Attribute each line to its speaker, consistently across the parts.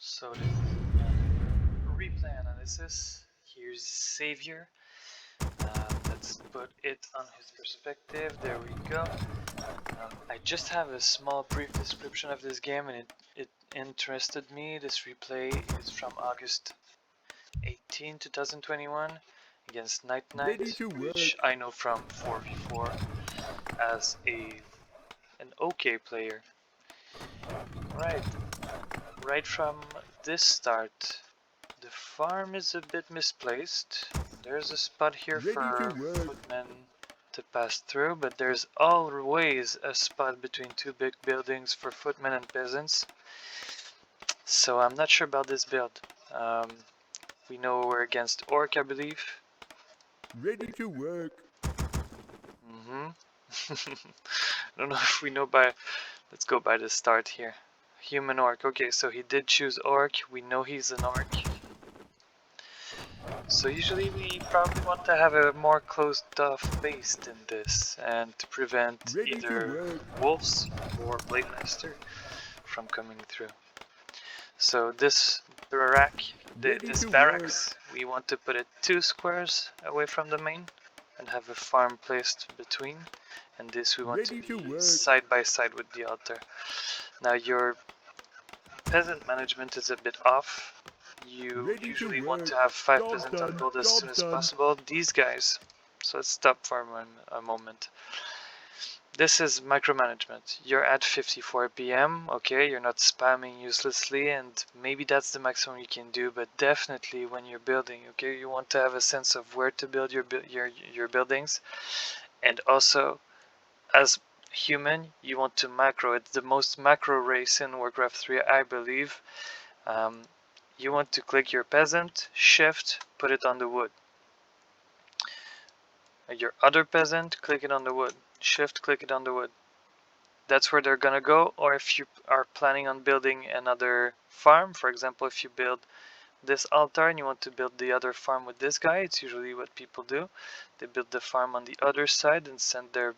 Speaker 1: So this is replay analysis. Here's Savior. Let's put it on his perspective. There we go. I just have a small brief description of this game and it interested me. This replay is from August 18, 2021 against NightKnight, which I know from 4v4 as an okay player. Right from this start, the farm is a bit misplaced. There's a spot here for footmen to pass through, but there's always a spot between two big buildings for footmen and peasants. So I'm not sure about this build. We know we're against Orc, I believe.
Speaker 2: Ready to work.
Speaker 1: I don't know if we know by... Let's go by the start here. Human Orc. Okay, so he did choose Orc. We know he's an Orc. So usually we probably want to have a more closed off base than this, and to prevent either wolves or Blade Master from coming through. So this barracks, we want to put it 2 squares away from the main and have a farm placed between, and this we want to be side by side with the altar. Now your peasant management is a bit off. You usually want to have 5 peasants on build as soon as possible. These guys, so let's stop for a moment. This is micromanagement. You're at 54 PM, okay, you're not spamming uselessly, and maybe that's the maximum you can do, but definitely when you're building, okay, you want to have a sense of where to build your buildings, and also as human, you want to macro. It's the most macro race in Warcraft 3, I believe. You want to click your peasant, shift, put it on the wood. Your other peasant, click it on the wood. Shift, click it on the wood. That's where they're gonna go. Or if you are planning on building another farm, for example, if you build this altar and you want to build the other farm with this guy, it's usually what people do. They build the farm on the other side and send their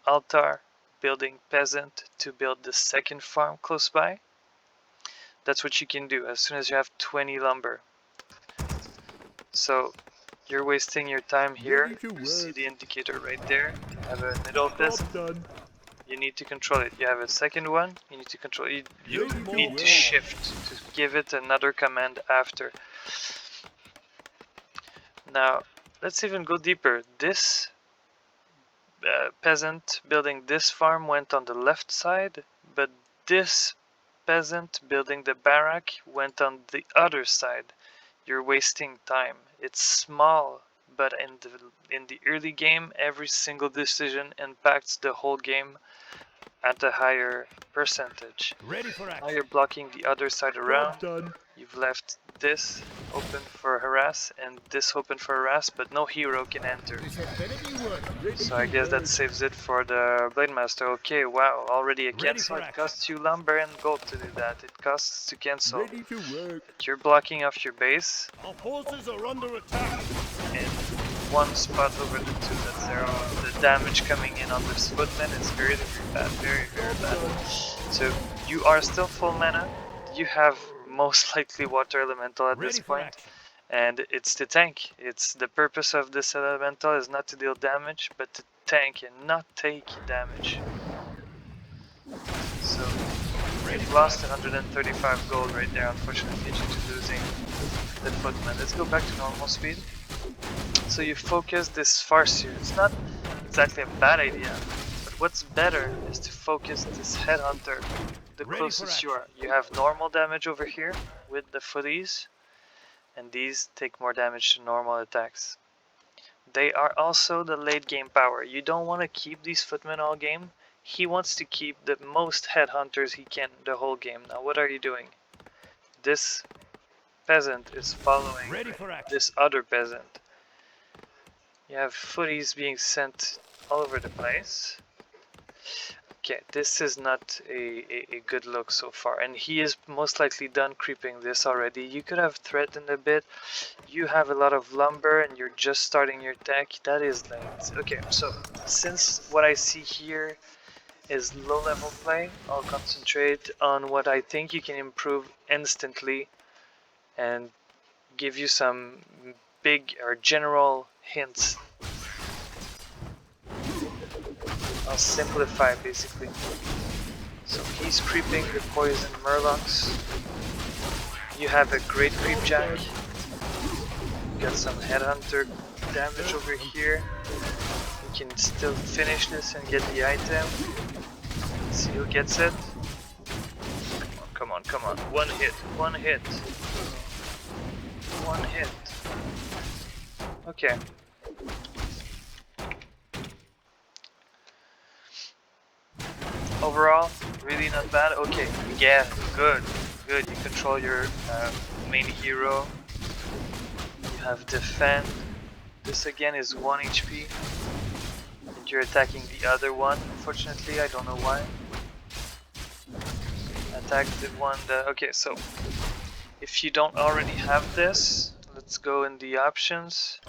Speaker 1: altar building peasant to build the second farm close by. That's what you can do as soon as you have 20 lumber. So you're wasting your time here. You see the indicator right there. You have a middle peasant. You need to control it. You have a second one. You need to control it. You need to shift to give it another command after. Now let's even go deeper. This peasant building this farm went on the left side, but this peasant building the barrack went on the other side. You're wasting time. It's small, but in the early game, every single decision impacts the whole game at a higher percentage. Now you're blocking the other side around. You've left this open for harass and this open for harass, but no hero can enter. So I guess that saves it for the Blade Master. Okay, wow, already a cancel. It costs you lumber and gold to do that. It costs to cancel. But you're blocking off your base.
Speaker 2: Our forces are under attack.
Speaker 1: And one spot over the 2, that's 0. The damage coming in on this footman is very bad, very bad. So you are still full mana. You have most likely water elemental at this point, and it's the tank. It's the purpose of this elemental is not to deal damage, but to tank and not take damage. So we've lost 135 gold right there, unfortunately, due to losing the footman. Let's go back to normal speed. So you focus this Farseer. It's not exactly a bad idea, but what's better is to focus this headhunter the closest you are. You have normal damage over here with the footies, and these take more damage to normal attacks. They are also the late game power. You don't want to keep these footmen all game. He wants to keep the most headhunters he can the whole game. Now what are you doing? This peasant is following this other peasant. You have footies being sent all over the place. Okay, this is not a good look so far, and he is most likely done creeping this already. You could have threatened a bit. You have a lot of lumber and you're just starting your tech. That is late. Okay, so since what I see here is low level play, I'll concentrate on what I think you can improve instantly and give you some big or general hints. I'll simplify basically. So he's creeping the poison murlocs. You have a great creep jack. You got some headhunter damage over here. You can still finish this and get the item. Let's see who gets it. Come on, come on. One hit, one hit. One hit. Okay. Overall, really not bad. Okay, yeah, good, good. You control your main hero. You have defend. This again is 1 HP. And you're attacking the other one. Unfortunately, I don't know why. Attack the one that... Okay, so if you don't already have this, let's go in the options.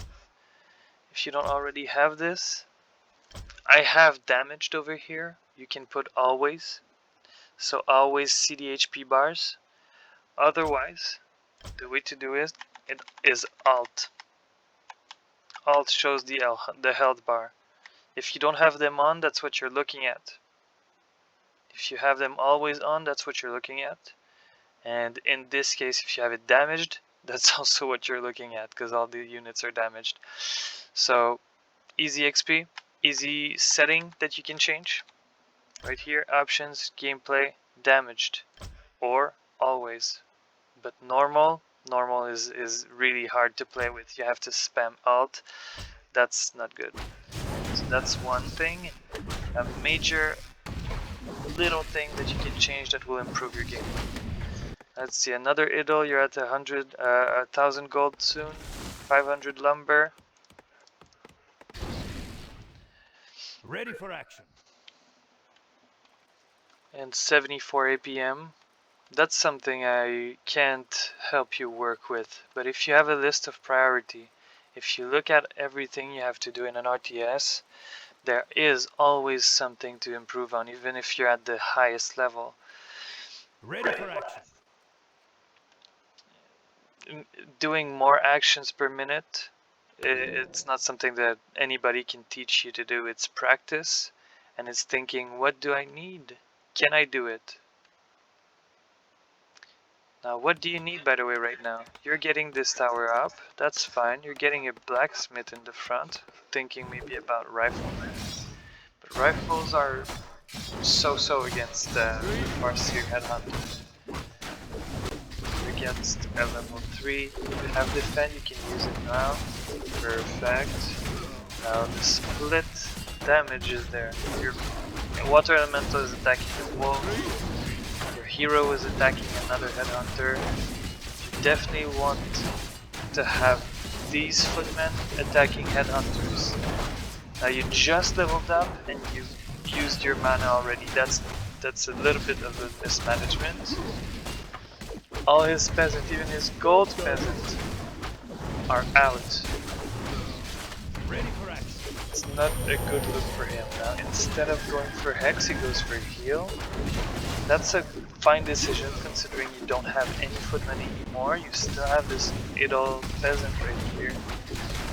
Speaker 1: If you don't already have this, I have damaged over here. You can put always, so always see the HP bars. Otherwise, the way to do it is alt. Alt shows the health bar. If you don't have them on, that's what you're looking at. If you have them always on, that's what you're looking at. And in this case, if you have it damaged, that's also what you're looking at, because all the units are damaged. So easy XP, easy setting that you can change. Right here, options, gameplay, damaged, or always. But normal is really hard to play with. You have to spam alt. That's not good. So that's one thing. A major little thing that you can change that will improve your game. Let's see, another idol. You're at 1,000 gold soon. 500 lumber.
Speaker 2: Ready for action.
Speaker 1: And 74 APM. That's something I can't help you work with, but if you have a list of priority, if you look at everything you have to do in an RTS, there is always something to improve on, even if you're at the highest level.
Speaker 2: Ready for action.
Speaker 1: Doing more actions per minute, it's not something that anybody can teach you to do. It's practice, and it's thinking, what do I need? Can I do it? Now, what do you need, by the way, right now? You're getting this tower up. That's fine. You're getting a blacksmith in the front. Thinking maybe about riflemen. But rifles are so-so against the Farseer headhunters. You're against a level 3. You have defend, you can use it now. Perfect. Now the split damage is there. Your water elemental is attacking the wolf. Your hero is attacking another headhunter. You definitely want to have these footmen attacking headhunters. Now you just leveled up and you used your mana already. That's a little bit of a mismanagement. All his peasant, even his gold peasant, are out.
Speaker 2: Ready for action.
Speaker 1: It's not a good look for him. Now instead of going for Hex, he goes for heal. That's a fine decision considering you don't have any footmen anymore. You still have this idle peasant right here,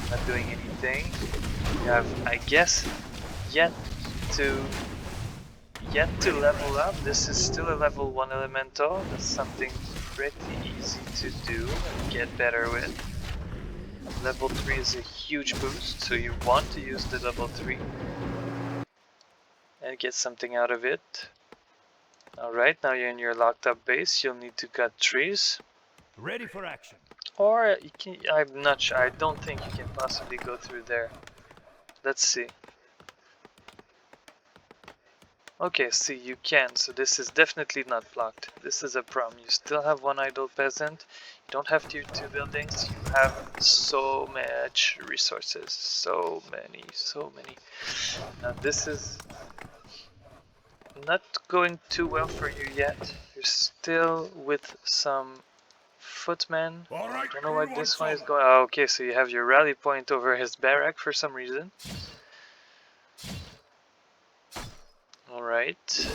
Speaker 1: not doing anything. You have, I guess, yet to level up. This is still a level 1 elemental. That's something pretty easy to do and get better with. Level 3 is a huge boost, so you want to use the level 3 and get something out of it. Alright, now you're in your locked up base. You'll need to cut trees.
Speaker 2: Ready for action.
Speaker 1: Or you can, I'm not sure, I don't think you can possibly go through there. Let's see. Okay, see, you can, so this is definitely not blocked. This is a problem. You still have one idle peasant. You don't have tier 2 buildings. You have so much resources. So many. Now this is not going too well for you yet. You're still with some footmen. I don't know why this one is going. Oh, okay, so you have your rally point over his barrack for some reason. Alright.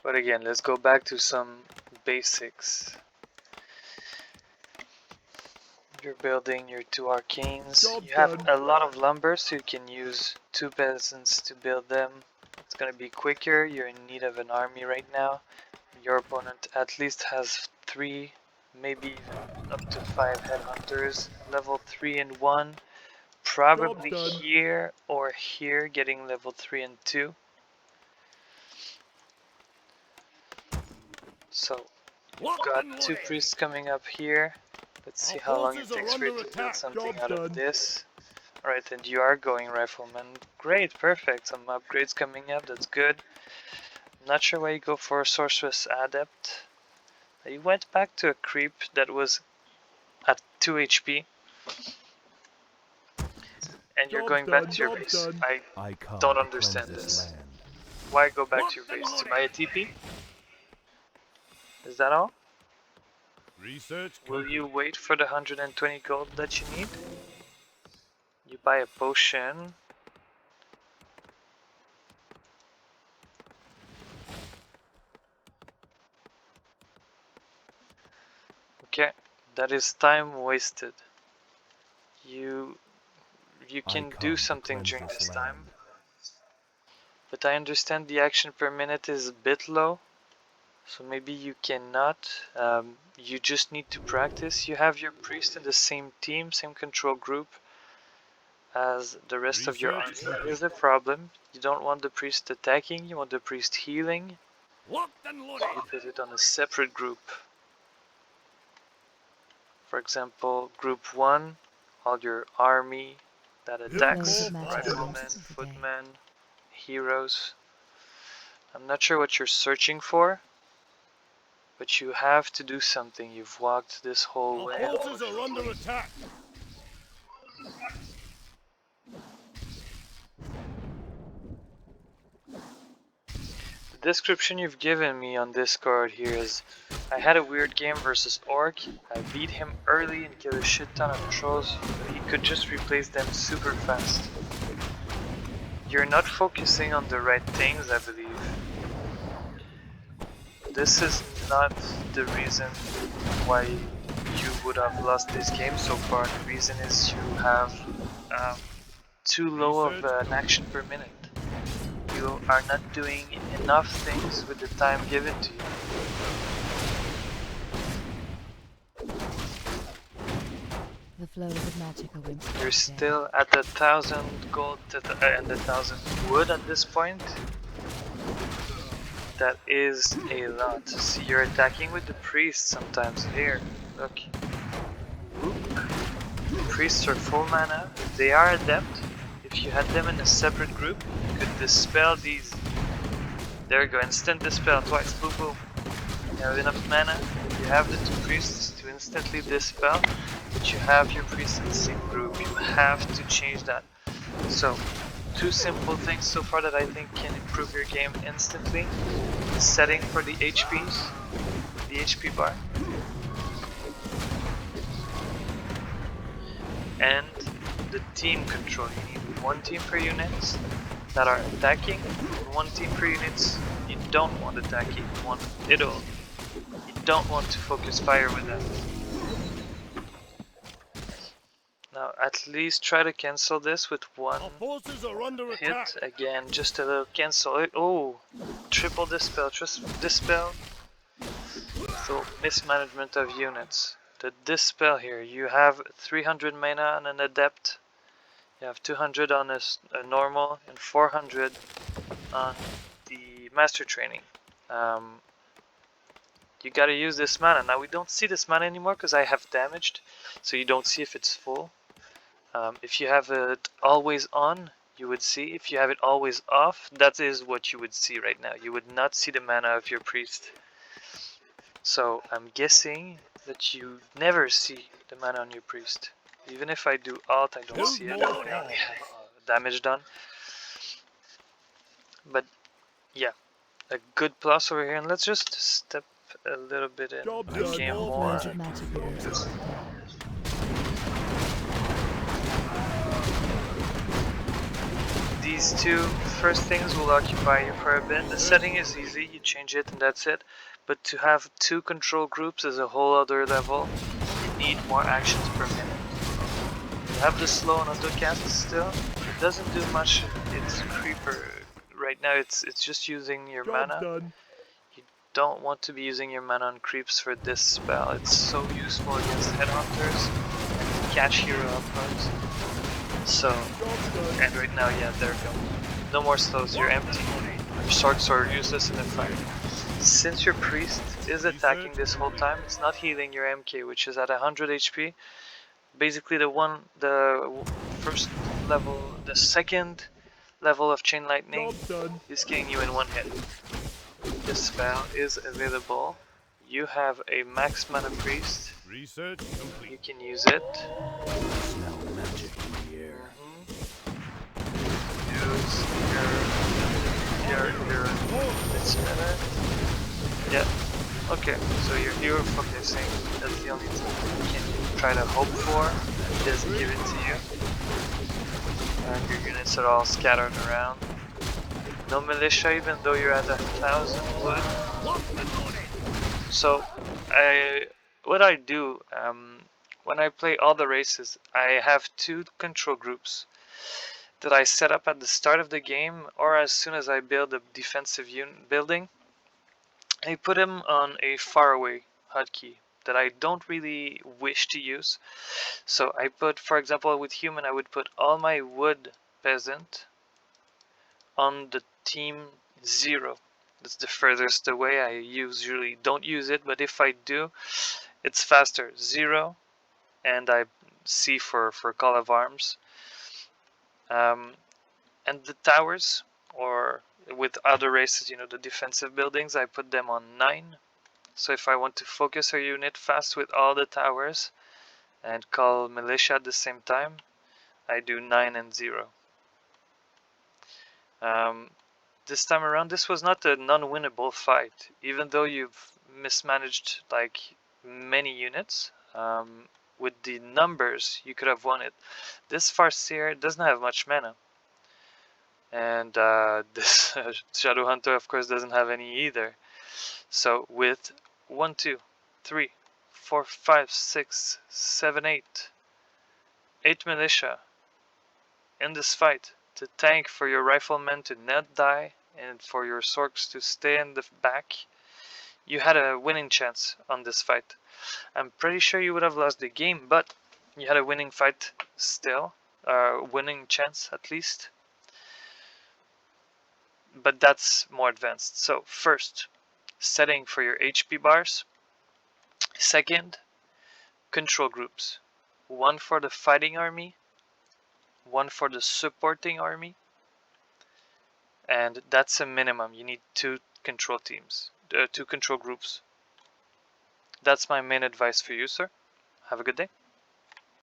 Speaker 1: But again, let's go back to some basics. You're building your 2 arcanes. You have a lot of lumber, so you can use 2 peasants to build them. It's gonna be quicker. You're in need of an army right now. Your opponent at least has 3, maybe even up to 5 headhunters. Level 3 and 1. Probably here or here, getting level 3 and 2. So, you've got 2 priests coming up here. Let's see how long it takes for you to build something out of this. Alright, and you are going rifleman. Great, perfect. Some upgrades coming up, that's good. Not sure why you go for a sorceress adept. You went back to a creep that was at 2 HP. And you're going back to your base. I don't understand this. Why go back to your base? To buy a TP? Is that all? Will you wait for the 120 gold that you need? You buy a potion. Okay, that is time wasted. You can do something during this time. But I understand the action per minute is a bit low. So maybe you cannot. You just need to practice. You have your priest in the same team, same control group as the rest of your army. Here's the problem. You don't want the priest attacking, you want the priest healing. You put it on a separate group. For example, group 1, all your army that attacks, riflemen, footmen, heroes. I'm not sure what you're searching for, but you have to do something. You've walked this whole way.
Speaker 2: Our forces are under attack.
Speaker 1: The description you've given me on Discord here is, I had a weird game versus Orc. I beat him early and killed a shit ton of trolls, but he could just replace them super fast. You're not focusing on the right things, I believe. This is not the reason why you would have lost this game so far. The reason is you have too low of an action per minute. You are not doing enough things with the time given to you.
Speaker 3: The flows of magic are winter.
Speaker 1: You're still at 1,000 gold and 1,000 wood at this point. That is a lot. See, you're attacking with the priests sometimes. Here, look. Priests are full mana. They are adept. If you had them in a separate group, you could dispel these. There you go, instant dispel twice. Boom, boom. You have enough mana. You have the 2 priests to instantly dispel, but you have your priests in the same group. You have to change that. So, 2 simple things so far that I think can improve your game instantly. The setting for the HPs, the HP bar, and the team control. You need 1 team per units that are attacking, and 1 team per units you don't want attacking, you want it all. You don't want to focus fire with them. Now at least try to cancel this with 1 hit. Again, just a little cancel it. Oh, triple dispel, just dispel. So mismanagement of units. The dispel here, you have 300 mana on an adept. You have 200 on a normal and 400 on the master training. You gotta use this mana. Now we don't see this mana anymore because I have damaged, so you don't see if it's full. If you have it always on, you would see. If you have it always off, that is what you would see right now. You would not see the mana of your priest. So I'm guessing that you never see the mana on your priest. Even if I do alt, I don't see it. I only have damage done. But yeah, a good plus over here. And let's just step a little bit in the game more. these two first things will occupy you for a bit. The setting is easy, you change it and that's it. But to have 2 control groups is a whole other level. You need more actions per minute. You have the slow and autocast still. It doesn't do much. It's creeper. Right now it's just using your mana.
Speaker 2: Done.
Speaker 1: You don't want to be using your mana on creeps for this spell. It's so useful against headhunters and catch hero uploads. So, and right now, yeah, there we go. No more slows, you're empty. Your swords are useless in the fight. Since your priest is attacking this whole time, it's not healing your MK, which is at 100 HP. Basically the first level, the second level of Chain Lightning is killing you in 1 hit. This spell is available. You have a max mana priest.
Speaker 2: Research complete.
Speaker 1: You can use it.
Speaker 2: Smell magic in the air.
Speaker 1: Use your it's better. Yeah. Okay, so your hero focusing, that's the only thing you can try to hope for. It doesn't give it to you. And your units are all scattered around. No militia even though you're at 1,000 wood. So what I do when I play all the races, I have 2 control groups that I set up at the start of the game or as soon as I build a defensive building. I put them on a faraway hotkey that I don't really wish to use. So I put, for example, with human, I would put all my wood peasant on the team 0. That's the furthest away. I usually don't use it, but if I do, it's faster. 0, and I C for call of arms. And the towers, or with other races, you know, the defensive buildings, I put them on 9. So if I want to focus a unit fast with all the towers and call militia at the same time, I do 9 and 0. This time around, this was not a non-winnable fight, even though you've mismanaged like many units. With the numbers, you could have won it. This Farseer doesn't have much mana. And this Shadowhunter, of course, doesn't have any either. So with 1, 2, 3, 4, 5, 6, 7, 8 militia in this fight to tank for your riflemen to not die and for your sorks to stay in the back, you had a winning chance on this fight. I'm pretty sure you would have lost the game, but you had a winning fight still, winning chance at least. But that's more advanced. So first, setting for your HP bars. Second, control groups. 1 for the fighting army, 1 for the supporting army, and that's a minimum. You need 2 control teams, 2 control groups. That's my main advice for you, sir. Have a good day.